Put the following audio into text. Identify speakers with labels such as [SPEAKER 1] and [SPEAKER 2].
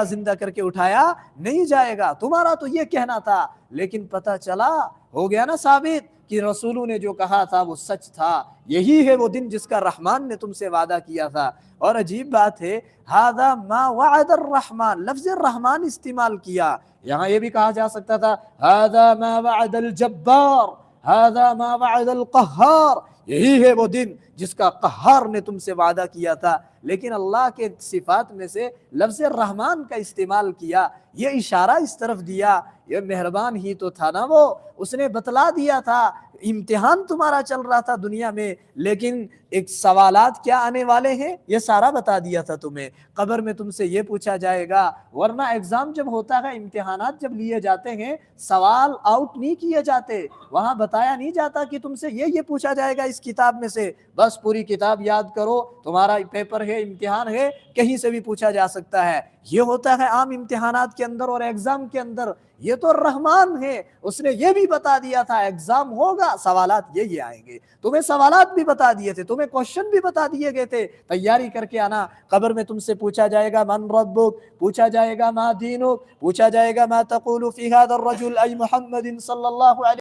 [SPEAKER 1] زندہ کر کے اٹھایا نہیں جائے گا. تمہارا تو یہ کہنا تھا, لیکن پتہ چلا, ہو گیا نا ثابت کہ رسولوں نے جو کہا تھا وہ سچ تھا. یہی ہے وہ دن جس کا رحمان نے تم سے وعدہ کیا تھا. اور عجیب بات ہے, ھذا ما وعد الرحمن, لفظ الرحمن استعمال کیا. یہاں یہ بھی کہا جا سکتا تھا ھذا ما وعد الجبار, ھذا ما وعد القہار, یہی ہے وہ دن جس کا قہار نے تم سے وعدہ کیا تھا. لیکن اللہ کے صفات میں سے لفظ رحمان کا استعمال کیا, یہ اشارہ اس طرف دیا, یہ مہربان ہی تو تھا نا وہ, اس نے بتلا دیا تھا. امتحان تمہارا چل رہا تھا دنیا میں, لیکن ایک سوالات کیا آنے والے ہیں یہ سارا بتا دیا تھا تمہیں. قبر میں تم سے یہ پوچھا جائے گا, ورنہ ایگزام جب ہوتا ہے, امتحانات جب لیے جاتے ہیں, سوال آؤٹ نہیں کیے جاتے, وہاں بتایا نہیں جاتا کہ تم سے یہ پوچھا جائے گا اس کتاب میں سے, بس پوری کتاب یاد کرو, تمہارا پیپر ہے, امتحان ہے, کہیں سے بھی پوچھا جا سکتا ہے. یہ ہوتا ہے عام امتحانات کے اندر اور ایگزام کے اندر. یہ تو رحمان ہے, اس نے یہ بھی بتا دیا تھا ایگزام ہوگا, سوالات یہ آئیں گے. تمہیں سوالات بھی بتا دیے تھے, تمہیں کوشچن بھی بتا دیے گئے تھے, تیاری کر کے آنا. قبر میں تم سے پوچھا جائے گا من ربک, پوچھا جائے گا ما دینک, پوچھا جائے گا ما تقول فی ھذا الرجل ای محمد صلی اللہ علیہ